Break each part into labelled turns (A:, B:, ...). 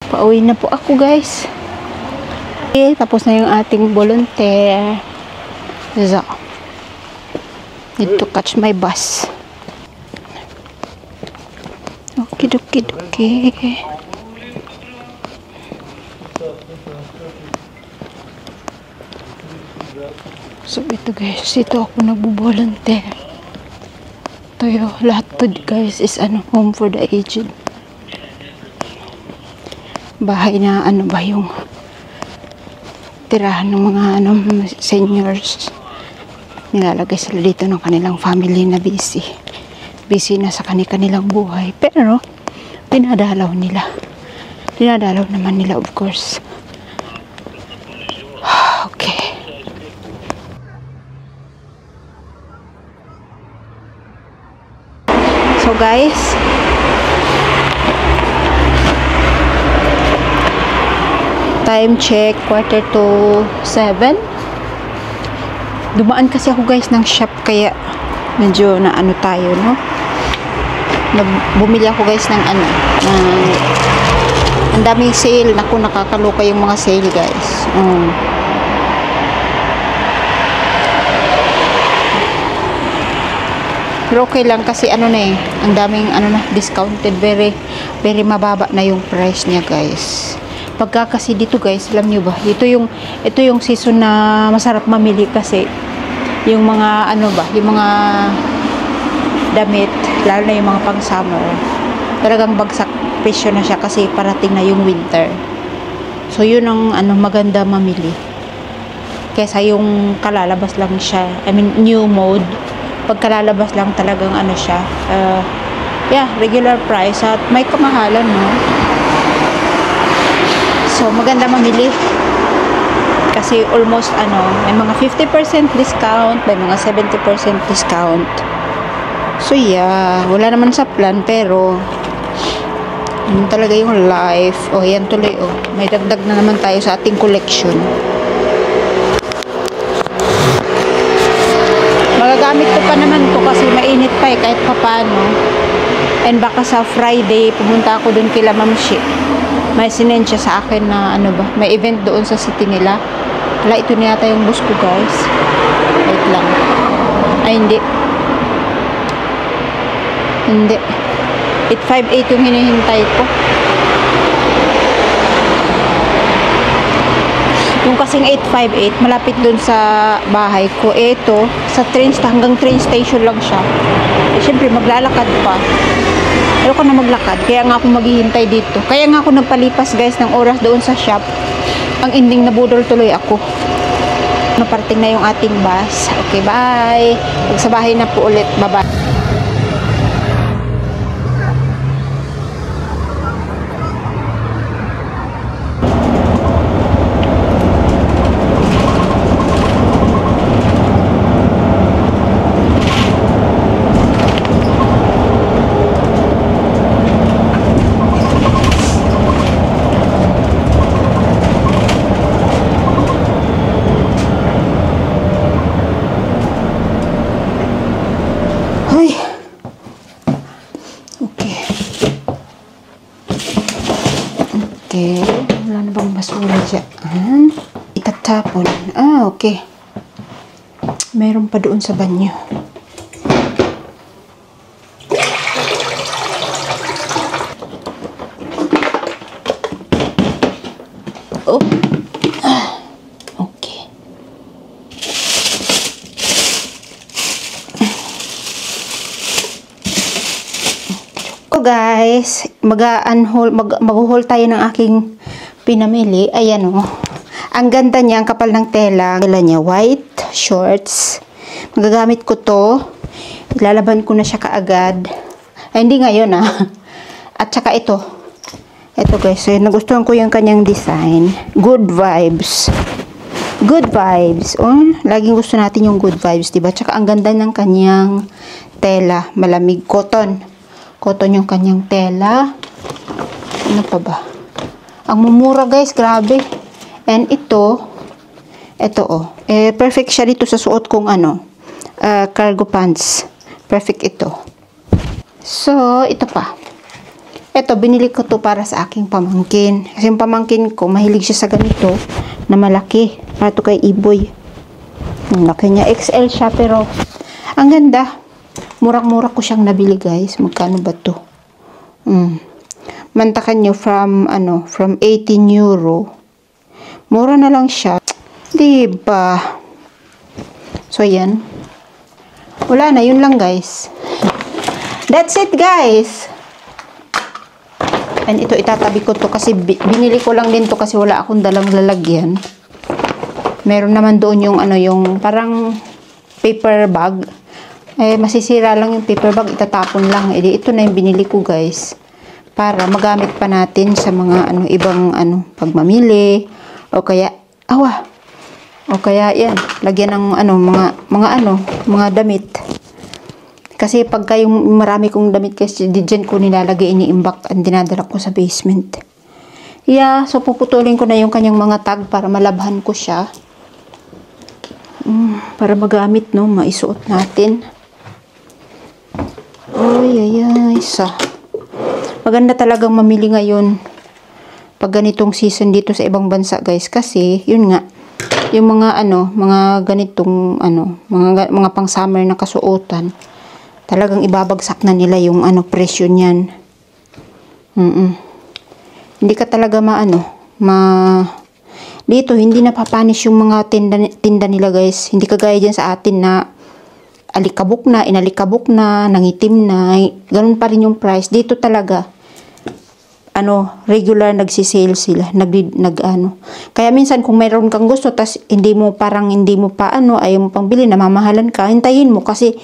A: Pauwi na po ako, guys. Okay, tapos na yung ating volunteer. So, need to catch my bus. Okay. So, ito guys, ito ako nagbo-volunteer. Ito yung lahat to guys is home for the aged. Bahay na ba yung tirahan ng mga seniors. Nilalagay sila dito ng kanilang family na busy. Busy na sa kanilang buhay. Pero, dinadalaw nila. Dinadalaw naman nila, of course. Okay. So, guys, time check, 6:45. Dumaan kasi ako guys ng shop kaya medyo na tayo, no? Bumili ako guys ng ang daming sale. Naku, nakakaloka yung mga sale guys. Pero okay lang kasi ang daming discounted, very mababa na yung price niya guys. Pagka kasi dito guys, alam nyo ba, ito yung season na masarap mamili kasi yung mga yung mga damit, lalo na yung mga pang summer, talagang bagsak presyo na siya kasi parating na yung winter. So yun ang maganda mamili kaysa yung kalalabas lang siya, new mode. Pag kalalabas lang talagang siya, regular price at may kamahalan, no? So, maganda mamili. Kasi almost, may mga 50% discount, may mga 70% discount. So, yeah. Wala naman sa plan, pero yun talaga yung life. Yan tuloy, may dagdag na naman tayo sa ating collection. Magagamit ko pa naman to kasi mainit pa kahit papano. And baka sa Friday, pumunta ako dun kila Mamshi. May sinend siya sa akin na may event doon sa city nila. Wala, ito na yata yung bus ko guys. Wait lang. Ay, hindi. 858 yung hinihintay ko. Yung kasing 858, malapit doon sa bahay ko. Ito, sa hanggang train station lang siya. Siyempre, maglalakad pa. Ayoko na maglakad, kaya nga ako maghihintay dito. Kaya nga ako nagpalipas guys ng oras doon sa shop. Ang ending na budol tuloy ako. Naparating na yung ating bus. Okay, bye. Sa bahay na po ulit. Bye-bye. Okay, wala na bang basura dyan? Itatapon. Okay. Meron pa doon sa banyo. Oh. Okay. So guys, mag-haul tayo ng aking pinamili. Ayan ang ganda niya, ang kapal ng tela. Tela niya, white shorts. Magagamit ko to. Ilalaban ko na siya kaagad. Ay, hindi ngayon At saka ito. Ito guys, nagustuhan ko yung kanyang design. Good vibes. Good vibes. Laging gusto natin yung good vibes, diba? Tsaka ang ganda ng kanyang tela. Malamig. Cotton. Cotton yung kanyang tela. Ano pa ba? Ang mumura guys, grabe. And ito perfect siya dito sa suot kong cargo pants. Perfect ito. So, ito pa. Eto, binili ko to para sa aking pamangkin. Kasi yung pamangkin ko, mahilig siya sa ganito na malaki. Para to kay Iboy. Ang laki niya. XL siya, pero ang ganda. Murang-mura ko siyang nabili, guys. Magkano ba to? Mantakan nyo from 18 euro. Mura na lang siya. Diba? So, yan. Wala na. Yun lang, guys. That's it, guys. And ito, itatabi ko to kasi binili ko lang din to kasi wala akong dalang lalagyan. Meron naman doon yung yung parang paper bag. Masisira lang yung paper bag, itatapon lang. Ito na yung binili ko, guys. Para magamit pa natin sa mga ibang pagmamili o kaya yan, lagyan ng mga damit. Kasi pagka yung marami kong damit kasi dyan ko nilalagay, iniimbak ang dinadala ko sa basement. Yeah, so puputulin ko na yung kanyang mga tag para malabhan ko siya. Para magamit, no, maisuot natin. Ay, maganda talagang mamili ngayon pag ganitong season dito sa ibang bansa, guys, kasi yun nga yung mga mga ganitong mga pang summer na kasuotan, talagang ibabagsak na nila yung presyo niyan. Hindi ka talaga dito hindi napapanis yung mga tinda nila, guys. Hindi kagaya diyan sa atin na inalikabok na, nangitim na, ganun pa rin yung price. Dito talaga regular nagsisale sila, Kaya minsan kung mayroon kang gusto tas hindi mo pa ayaw mo pang bili, namamahalan ka, hintayin mo kasi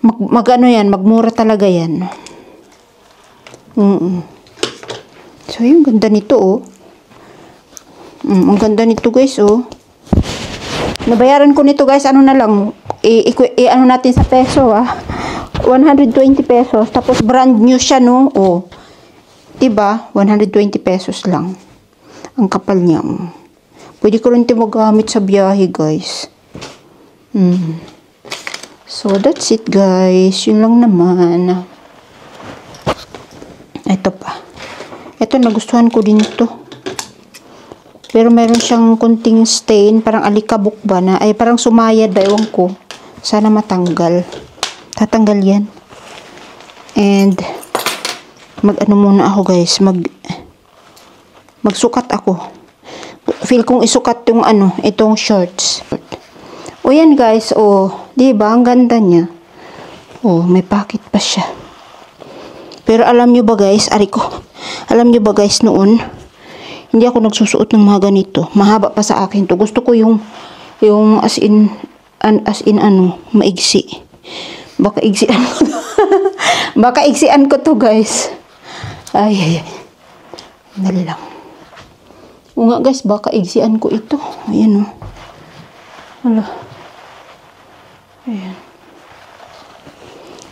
A: magmura talaga yan. So yung ganda nito, oh. Ang ganda nito, guys, oh. Nabayaran ko nito, guys, na lang, natin sa peso, 120 pesos, tapos brand new siya, no, oh. Diba? 120 pesos lang. Ang kapal niya. Pwede ko rin ito magamit sa biyahe, guys. So, that's it, guys. Yun lang naman. Ito pa. Ito, nagustuhan ko din ito. Pero meron siyang kunting stain. Parang alikabok ba na? Ay, parang sumayad ba? Ewan ko. Sana matanggal. Tatanggal yan. And muna ako, guys, magsukat ako. Feel kong isukat yung itong shorts. O yan, guys, diba, ang ganda niya. May pocket pa siya. Pero alam nyo ba, guys, noon hindi ako nagsusuot ng mga ganito. Mahaba pa sa akin to. Gusto ko yung as in maigsi. Baka igsian ko baka igsian ko to, guys. Ay. Dali lang. O nga, guys, baka igsian ko ito. Ayan, oh. Hala. Ayan.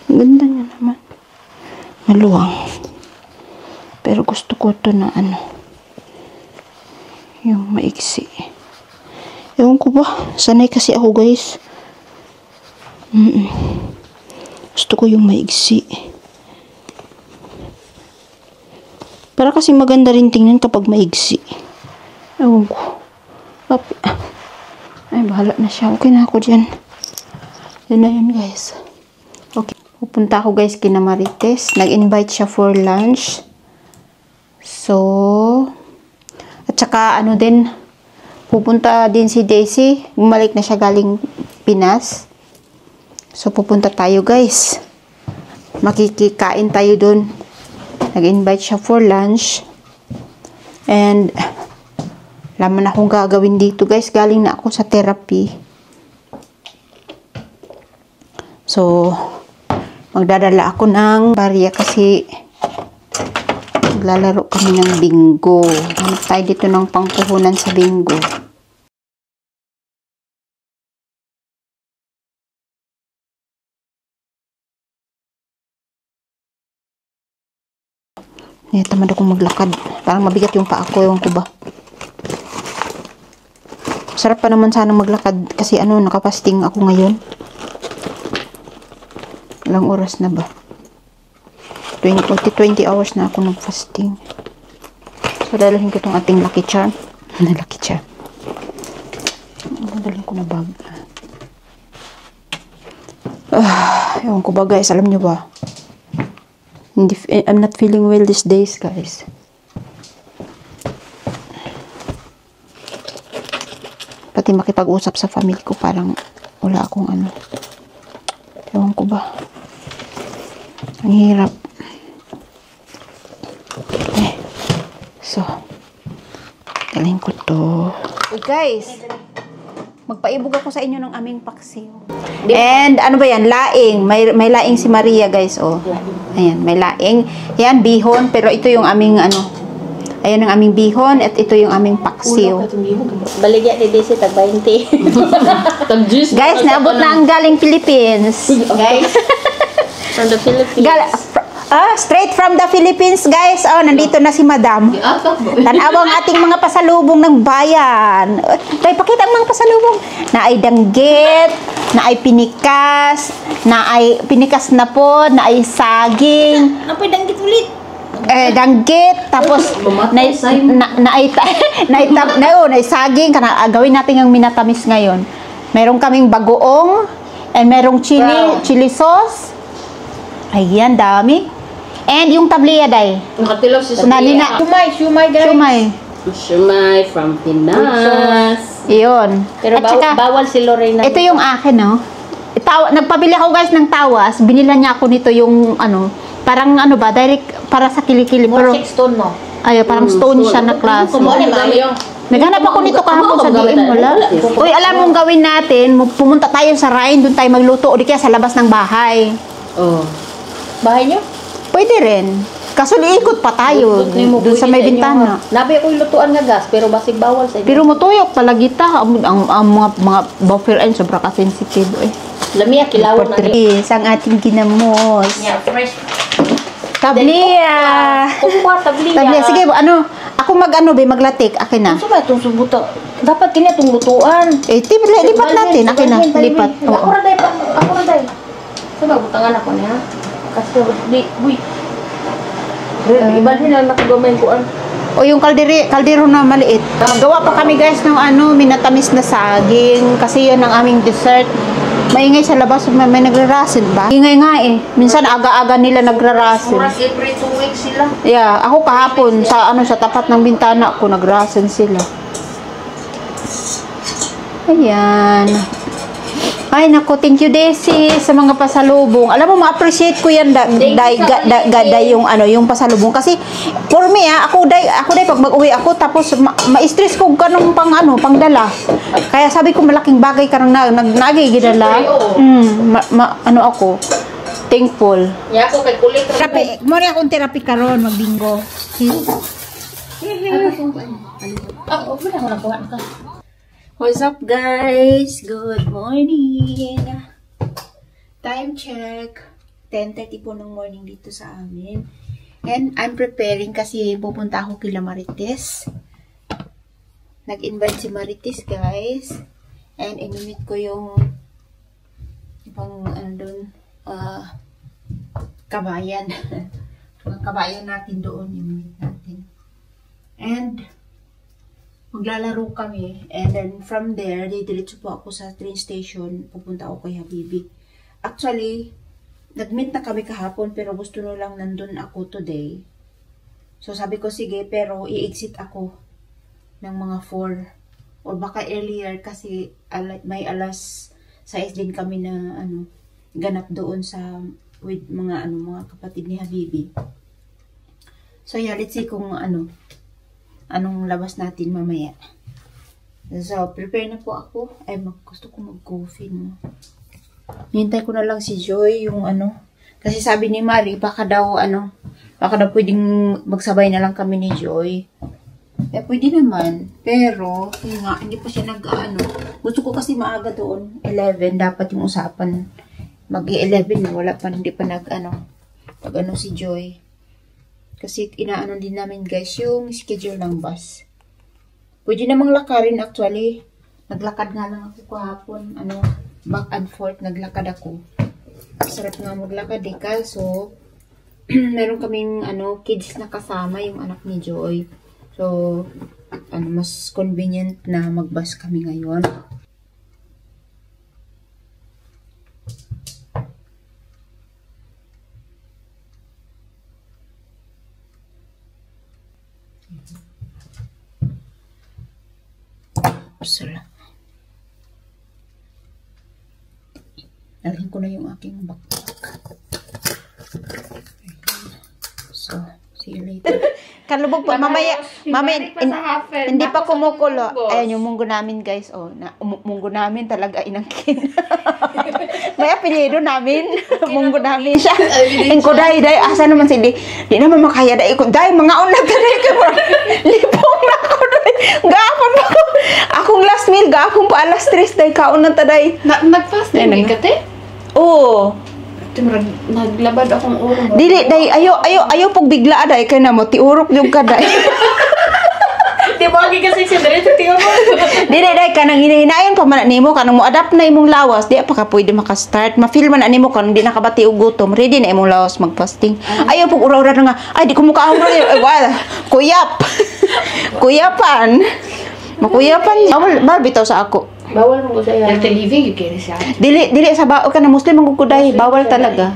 A: Ganda niya naman. Maluwang. Pero gusto ko ito na yung maigsi. Ewan ko ba? Sanay kasi ako, guys. Gusto ko yung maigsi. Para kasi maganda rin tingnan kapag maigsi. Ewan ko. Ay, bahala na siya. Okay na ako dyan. Yun na yun, guys. Okay. Pupunta ako, guys, kina Marites. Nag-invite siya for lunch. So, at saka pupunta din si Daisy. Bumalik na siya galing Pinas. So, pupunta tayo, guys. Makikikain tayo dun. Nag-invite siya for lunch. And alam na akong gagawin dito, guys. Galing na ako sa therapy. So, magdadala ako ng barya kasi maglalaro kami ng bingo. Hanap tayo dito ng pangpuhunan sa bingo. Tamad akong maglakad. Parang mabigat yung paa ko. Ewan ko ba. Sarap pa naman sana maglakad. Kasi nakapasting ako ngayon. Ilang oras na ba? 20 hours na ako nag-fasting. So, dalahin ko itong ating Lucky Charm. Lucky Charm. Dalhin ko na bag. Ewan ko ba guys, alam nyo ba? I'm not feeling well these days guys. Pati makipag-usap sa family ko, parang wala akong ano. Ewan ko ba? Ang hirap. So, galing ko to. Guys, magpaibog ako sa inyo ng aming paksiw. And ano ba yan? Laing. May laing si Maria guys. Oh. Ayan, may laing. Yan, bihon. Pero ito yung aming ano. Ayan ang aming bihon. At ito yung aming paksiw.
B: Baligya ni Desi, tag 20.
A: Guys, naabot na ang galing Philippines. Guys.
B: From the Philippines.
A: Straight from the Philippines, guys. Oh, nandito na si Madam. Tanaw ang ating mga pasalubong ng bayan. Tay, pakita ang mga pasalubong. Na ay danggit, na ay pinikas, na ay pinikas na po, na ay saging.
B: Ano pa danggit ulit?
A: Danggit, tapos na ay saging. Gawin natin ang minatamis ngayon. Meron kaming bagoong, and merong chili sauce. Ayan, dami. And yung tabliya, day.
B: Nakatilaw si Sophia. Shumay, guys. Shumay from Pinas.
A: Iyon.
B: Pero bawal si Lorena.
A: Ito yung akin, no? Nagpabili ako, guys, ng tawas. Binila niya ako nito yung, ano, parang, ano ba, direct para sa kilikili.
B: Pero, stone, no?
A: Ay, parang stone siya na klase. Naghanap ako nito kahapon sa DM, wala. Uy, alam mong gawin natin, pumunta tayo sa Rhine, doon tayo magluto, o di kaya sa labas ng bahay.
B: Oh. Bahay niyo?
A: Pwede rin. Kaso liikot pa tayo doon sa may bintana.
B: Nabi ako lutuan nga gas, pero basig bawal sa inyo.
A: Pero matuyok palagita. Ang mga buffer ay sobra ka-sensitive.
B: Lamia, kilawon na
A: rin. Ang ating ginamos.
B: Yeah, fresh.
A: Tablia.
B: Kumpwa, tablia.
A: Tablia. Sige, ano, ako maglatik. Akin na.
B: Ano ba itong subuto? Dapat kini itong lutuan.
A: Lipat natin. Akin na. Lipat.
B: Ako na day. Sabi, butangan ako niya. Kasi, uy. Ibalhin lang nakagamay ko.
A: O yung kaldero na maliit. Gawa pa kami guys ng ano, minatamis na saging. Kasi yan ang aming dessert. Maingay sa labas, may nagrarasin ba? Ingay nga eh. Minsan aga-aga nila nagrarasin.
B: Murag every 2 weeks sila.
A: Yeah, ako kahapon sa tapat ng bintana ko nagrarasin sila. Ayan. Ay, naku, thank you, Desi, sa mga pasalubong. Alam mo, ma-appreciate ko yan, yung, yung pasalubong. Kasi, for me, ako day, pag mag-uwi ako, tapos, ma-stress ko kanong pangdala. Kaya sabi ko, malaking bagay ka nang nagigidala. Ako, thankful.
B: Yeah, ako kay kulit.
A: Mori akong therapy karon magbingo. What's up guys? Good morning! Time check. 10:30 po ng morning dito sa amin. And I'm preparing kasi pupunta ako kila Marites. Nag-invite si Marites guys. And inimit ko yung ibang kabayan. Mga kabayan natin doon. Inimit natin. And maglalaro kami, and then from there, didiretso po ako sa train station, pupunta ako kay Habibi. Actually, nag-meet na kami kahapon, pero gusto nyo lang nandun ako today. So sabi ko, sige, pero i-exit ako ng mga 4, or baka earlier, kasi may alas 6 din kami na, ganap doon sa, with mga, mga kapatid ni Habibi. So yeah, let's see kung, anong labas natin mamaya. So, prepare na po ako. Ay, gusto ko mag-coffee, no? Hintay ko na lang si Joy, yung kasi sabi ni Mari, baka daw pwedeng magsabay na lang kami ni Joy. Eh, pwede naman. Pero, yun nga, hindi pa siya gusto ko kasi maaga doon. 11, dapat yung usapan. Mag-11 na, wala pa, hindi pa si Joy. Kasi inaano din namin guys yung schedule ng bus. Pwede namang lakarin actually. Naglakad nga lang ako kahapon. Back and forth naglakad ako. Sarap nga maglakad eh. Kaso, meron kaming kids na kasama yung anak ni Joy. So, mas convenient na mag-bus kami ngayon. Sala. Dalhin ko na yung aking backpack. So, see you later. Kalubog po. Mamaya, hindi pa kumukulo. Ayan yung munggo namin, guys. Oh, munggo namin talaga inangkin. May apelyido namin. Munggo namin siya. Engko day, asa naman si di naman makaya day. Day, mga unag ka day. Lipong na ako day. Gapon pa ko. Akong last meal, gapon pa alas 3 day. Kaon na taday.
B: Nag-fasting ka te?
A: Oo.
B: Naglabad akong ulo.
A: Dili, day, ayaw pag bigla, day, kaya na mo, tiurok yung ka, day.
B: Di ba, kasi si Diretso tiurok.
A: Dili, day, kanang hinahinayan pa man nimo, kanang mo adapt na imong lawas, di pa ka pwede makastart. Ma-feel man nimo kanang di nakabati og gutom, ready na imong lawas mag-fasting. Ayaw pag ura-ura na nga, ay, di ko mukahawag ay, wala, kuyap. Kuyapan. Makuyapan niya. Bawal bitaw sa ako.
B: Bawal mo ko sa iya. Healthy living, you carry siya.
A: Dili sa bao ka na Muslim ang kukuday. Bawal talaga.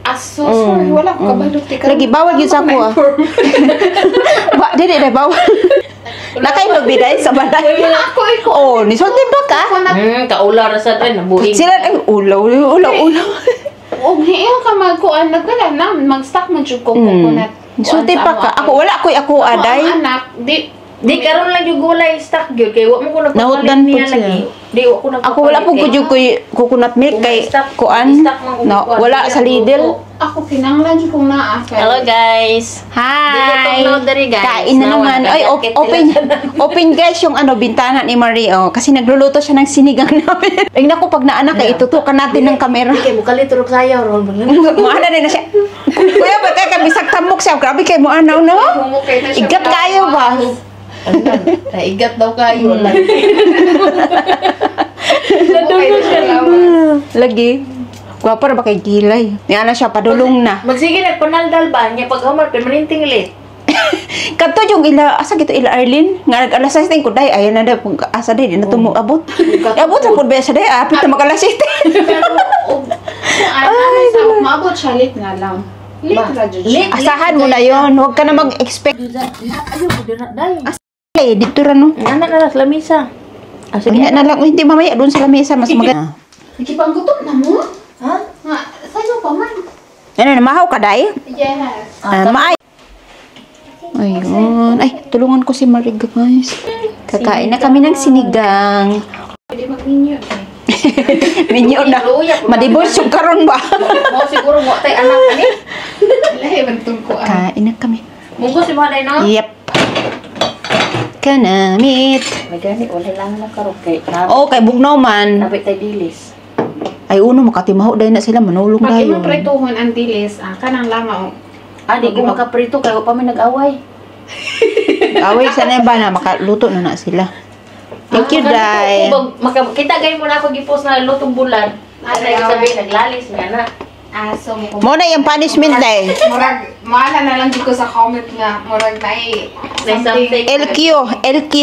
B: Aso, sorry. Wala ko kabalo.
A: Lagi, bawal yun sa ako. Dili, bawal. Nakay magbiday sa balay. Oh, nisulti pa ka?
B: Kaula sa tayo, nabuhing.
A: Sila, ulaw.
B: O, hiyo ka magkuan. Nagkala na, mag-stock man siya coconut.
A: Nisulti pa ka? Ako, wala ako aday.
B: Ang anak, di karon lang yung gulay stock gyud kay wa mo ko
A: nagpapalit niya
B: lagi. Di wa ko nagpapalit.
A: Ako wala po gud yung coconut milk kay kuan. No, wala sa Lidl.
B: Ako kinanglan jud kung naa.
C: Hello guys.
A: Hi.
C: Guys.
A: Kain na naman. Ay, open guys yung bintana ni Marie. Oh, kasi nagluluto siya ng sinigang namin. Ay naku, pag naanak ay itutukan natin ng kamera.
C: Kay mo kaliturok sayo ron.
A: Muana na siya. Kuya, ba kay bisag tamok siya. Grabe kay mo anaw no? Igat kayo ba?
C: Igat daw kayo.
A: Lagi. Gwapa na ba kay Gilay? Nga na siya, padulong na.
C: Magsige nagpanaldal ba niya pag humor permanenteng late.
A: Kanto yung asa gito ila Arlene nga nag-alas 6 ko day ayan na daw asa day di na tumo abot. Abot sa pud sa day apit na mag-alas 7.
B: Ay, maabot siya late nga lang. Late ra jud.
A: Asahan mo na yon, huwag ka na mag-expect.
C: Ayo ko dira day.
A: Ay, dito ra no.
C: Anak na sa lamisa.
A: Sige na lang, hindi mamaya doon sa lamesa mas maganda.
B: Ikipanggutom na mo?
C: Ha?
B: Nga, sa'yo pa man.
A: Ano na mahaw ka day?
B: Yes.
A: Maay. Ayun. Ay, tulungan ko si Marie guys. Kakain na kami ng sinigang.
B: Pwede mag-minyo.
A: Minyo na. Madibos yung karon ba?
C: Mo siguro mo tay anak ani.
B: Lahi bantong ko.
A: Kain na kami.
C: Munggo si Maday no?
A: Yep. Kanamit.
C: May gani wala lang na karog kay.
A: Oh, kay bugnaw man.
C: Nabit tay dilis.
A: Ay, uno, makatimaho dahil na sila, manulong
B: Pag
A: dahil.
B: imong prituhon ang dilis, kanang langaw.
C: Di ko makaprito kay wa pa mi nag-away.
A: Away, sana ba na, makaluto na sila. Thank you, Day.
C: Kita gay mo na ako gipost na lutong bulan. Ay sabi naglalis nga na.
B: So mo
A: Muna yung punishment, Day.
B: murag maala na lang dito sa comment nga murag na
C: something.
A: LQ.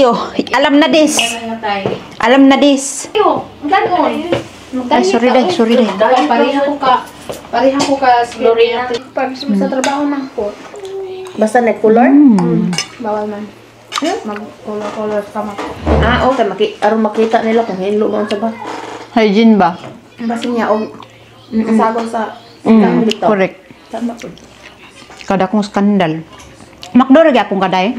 A: Alam na this. Alam na this.
C: Yo, ganon.
A: Ay, sorry, Day.
B: Pareha ko ka
C: Lorena.
B: pag sa trabaho na ko.
C: Basta nag-color?
B: Bawal man. Mag-color ka man.
C: Okay. Aron makita nila kung hinlo mo sa ba.
A: Hygiene ba?
B: Basta niya og kasagaw sa
A: Correct.
B: tama po.
A: Kada kong skandal. Makdo rin akong kaday?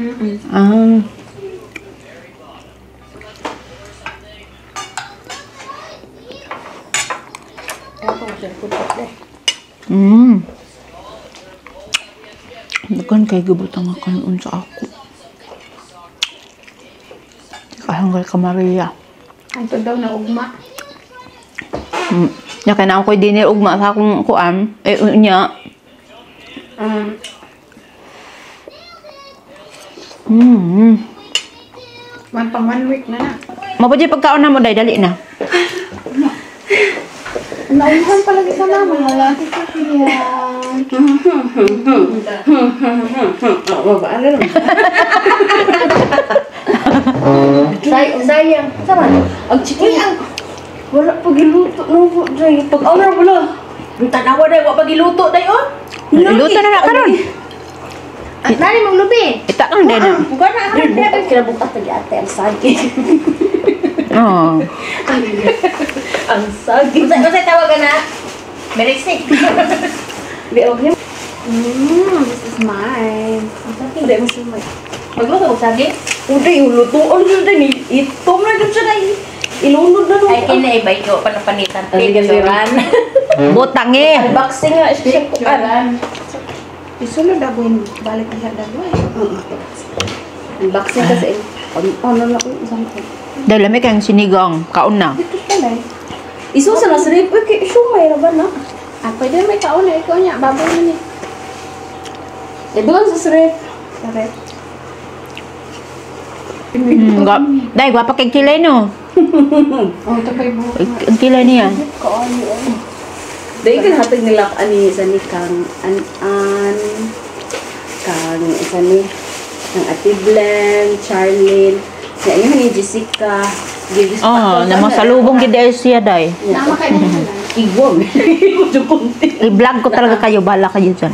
A: Bukan kay gubot ang kanon sa ako. Kahanggal ka Maria.
B: Ang daw na ugma.
A: Nya kay na ako dinner ugma sa akong kuan. Nya.
B: Man pang 1 week na na.
A: Mapadya pagkaon na mo day dali na.
B: Nauhan palagi sa naman. Wala.
D: Ano naman? Sayang. Sama. Ang chicken. Wala pagiluto. Pag honor wala.
C: Ang tanawa dahil, wala pagiluto dahil, oh.
A: Luto na karon.
B: Nani mong lubi.
A: Ita kang dena.
B: Bukan na harap niya.
D: Kinabukas lagi ate ang saging.
A: Oh.
D: Ang saging.
C: Kasi tawagan na. Merisik.
D: Di okay.
B: This is mine.
D: Hindi mo siya may.
C: Magluto ko saging.
D: Udah yung lutoon yun din. Itom na dun siya na. Ilunod na dun.
C: Ay, kinaibay ko. Panapanitan.
D: Sige, sige.
A: Butang eh.
D: Unboxing nga siya.
B: Isulod ako yung balik niya dalawa
D: Unboxing kasi. Ano na ko.
A: Dahil lamig kang sinigang. Kaon na.
B: Ito pala eh.
D: Isusa na sa rip. Okay, sumay na ba na?
B: Ah, pwede may kauna. Ikaw niya. Baboy mo niya.
D: Doon sa rip.
B: Tara.
A: Dahil gwapa kay kilay no.
B: Oh, ito pa yung buhok nga.
A: Ang kilay niya.
B: Kaon yun.
D: Dahil kan hatag nila ani sa ni kang kang isa ni kang Ate Blen, Charlene, sa inyo ni Jessica,
A: Oh, na masalubong gid ay siya dai.
B: Nama kayo na sila.
D: Igwang. Yung konti.
A: I-vlog ko talaga kayo, bala kayo dyan.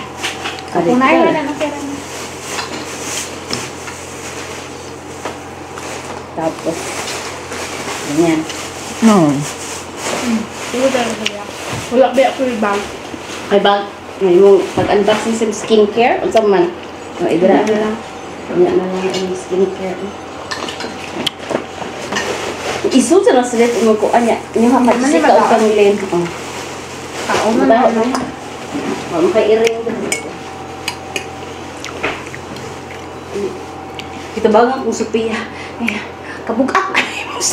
B: Kunayan na ng pera niya.
D: Tapos, ganyan.
A: No.
B: Wala ba ako yung bag?
D: Ay bag, may mo pag-unboxing sa skincare, unsa man. O, idra na lang. Ganyan na lang ang skincare. Isu sa nasa rin mo ko, anya, yung hamat
B: Ano
D: si
B: ba
D: ka o
B: daw?
D: kang len. Oh.
B: Kaon na
D: Baho
B: na.
D: na. O, makairing. Kita bangang kung Sophia. Ay, kabugat.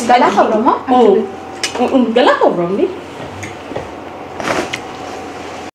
B: Galakaw na mo?
D: Oo. Galakaw, Romy.